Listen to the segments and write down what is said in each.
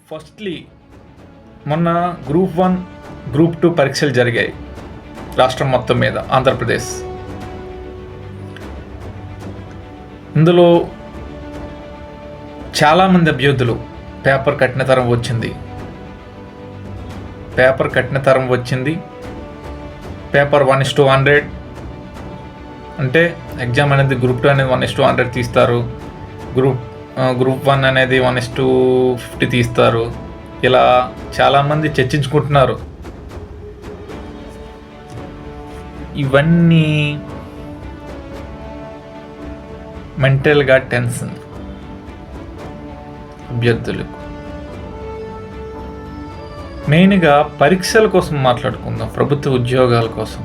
Firstly మొన్న group 1 group 2 పరీక్షలు జరిగాయి రాష్ట్రం మొత్తం మీద ఆంధ్రప్రదేశ్. ఇందులో చాలామంది అభ్యర్థులు పేపర్ కఠిన తరం వచ్చింది. పేపర్ 1:100 అంటే ఎగ్జామ్ అనేది గ్రూప్ 2 అనేది 1:100 తీస్తారు. గ్రూప్ 1 అనేది 1:50 తీస్తారు. ఇలా చాలామంది చర్చించుకుంటున్నారు. ఇవన్నీ మెంటల్గా టెన్షన్ అభ్యర్థులకు. మెయిన్గా పరీక్షల కోసం మాట్లాడుకుందాం. ప్రభుత్వ ఉద్యోగాల కోసం,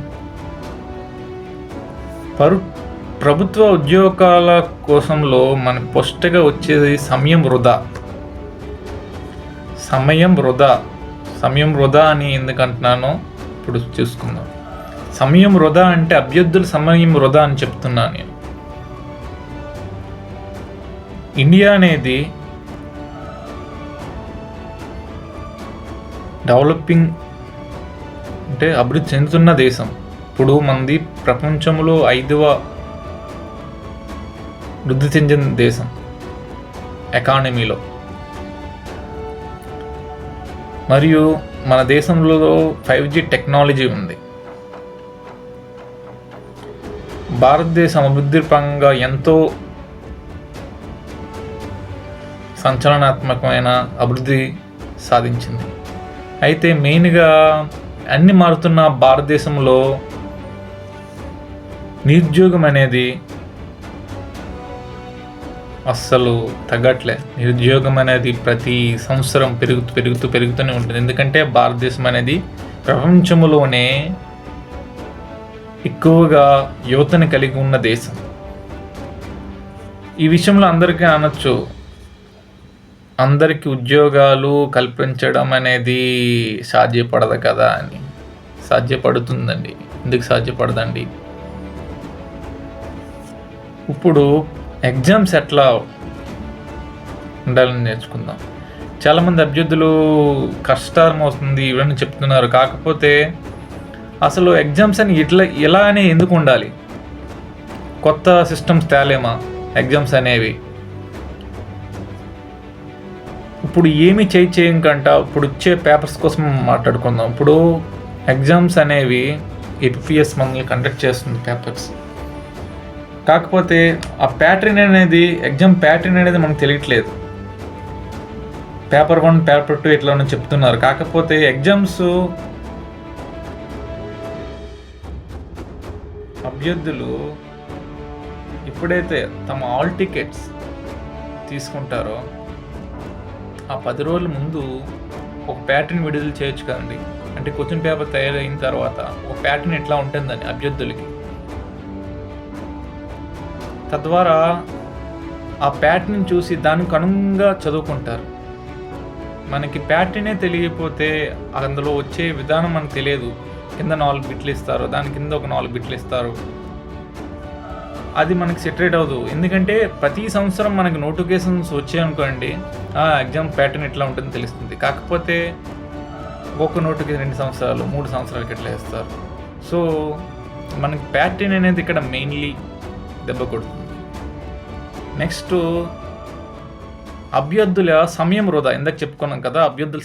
ప్రభుత్వ ఉద్యోగాల కోసంలో మన ఫస్ట్గా వచ్చేది సమయం వృధా అని ఎందుకంటున్నానో ఇప్పుడు చూసుకుందాం. సమయం వృధా అంటే అభ్యర్థుల సమయం వృధా అని చెప్తున్నాను నేను. ఇండియా అనేది డెవలపింగ్ అంటే అభివృద్ధి చెందుతున్న దేశం. ఇప్పుడు మనది ప్రపంచంలో 5వ వృద్ధి చెందిన దేశం ఎకానమీలో. మరియు మన దేశంలో 5G టెక్నాలజీ ఉంది. భారతదేశం అభివృద్ధి పరంగా ఎంతో సంచలనాత్మకమైన అభివృద్ధి సాధించింది. అయితే మెయిన్గా అన్ని మారుతున్న భారతదేశంలో నిరుద్యోగం అనేది అస్సలు తగ్గట్లే. నిరుద్యోగం అనేది ప్రతి సంవత్సరం పెరుగుతూనే ఉంటుంది. ఎందుకంటే భారతదేశం అనేది ప్రపంచంలోనే ఎక్కువగా యువతని కలిగి ఉన్న దేశం. ఈ విషయంలో అందరికీ అనొచ్చు, అందరికీ ఉద్యోగాలు కల్పించడం అనేది సాధ్యపడదు కదా అని. సాధ్యపడుతుందండి. ఎందుకు సాధ్యపడదండి? ఇప్పుడు ఎగ్జామ్స్ ఎట్లా ఉండాలని నేర్చుకుందాం. చాలామంది అభ్యర్థులు కష్టం అవుతుంది ఇవన్నీ చెప్తున్నారు. కాకపోతే అసలు ఎగ్జామ్స్ అని ఇలా అని ఎందుకు ఉండాలి? కొత్త సిస్టమ్స్ తేలేమా ఎగ్జామ్స్ అనేవి? ఇప్పుడు ఏమి చేయకంట ఇప్పుడు వచ్చే పేపర్స్ కోసం మాట్లాడుకుందాం. ఇప్పుడు ఎగ్జామ్స్ అనేవి ఏపీఎస్ మనల్ని కండక్ట్ చేస్తుంది పేపర్స్. కాకపోతే ఆ ప్యాటర్న్ అనేది ఎగ్జామ్ ప్యాటర్న్ అనేది మనకు తెలియట్లేదు. పేపర్ 1 పేపర్ 2 ఇట్లా చెప్తున్నారు. కాకపోతే ఎగ్జామ్స్ అభ్యర్థులు ఎప్పుడైతే తమ ఆల్ టికెట్స్ తీసుకుంటారో ఆ 10 రోజుల ముందు ఒక ప్యాటర్న్ విడుదల చేయొచ్చు కదండి. అంటే క్వశ్చన్ పేపర్ తయారైన తర్వాత ఒక ప్యాటర్న్ ఎట్లా ఉంటుందని అభ్యర్థులకి, తద్వారా ఆ ప్యాటర్న్ చూసి దానికి అనుగుణంగా చదువుకుంటారు. మనకి ప్యాటర్నే తెలియకపోతే అందులో వచ్చే విధానం మనకు తెలియదు. కింద 4 బిట్లు ఇస్తారు, దాని కింద ఒక 4 బిట్లు ఇస్తారు. అది మనకి సెటరేట్ అవ్వదు. ఎందుకంటే ప్రతి సంవత్సరం మనకి నోటిఫికేషన్స్ వచ్చాయనుకోండి, ఎగ్జామ్ ప్యాటర్న్ ఎట్లా ఉంటుందో తెలుస్తుంది. కాకపోతే ఒక నోటిఫికేషన్ 2 సంవత్సరాలు 3 సంవత్సరాలకి ఎట్లా ఇస్తారు. సో మనకి ప్యాటర్న్ అనేది ఇక్కడ మెయిన్లీ దెబ్బ కొడుతుంది. నెక్స్ట్ అభ్యర్థుల సమయం వృధా. ఇందాక చెప్పుకున్నాం కదా, అభ్యర్థుల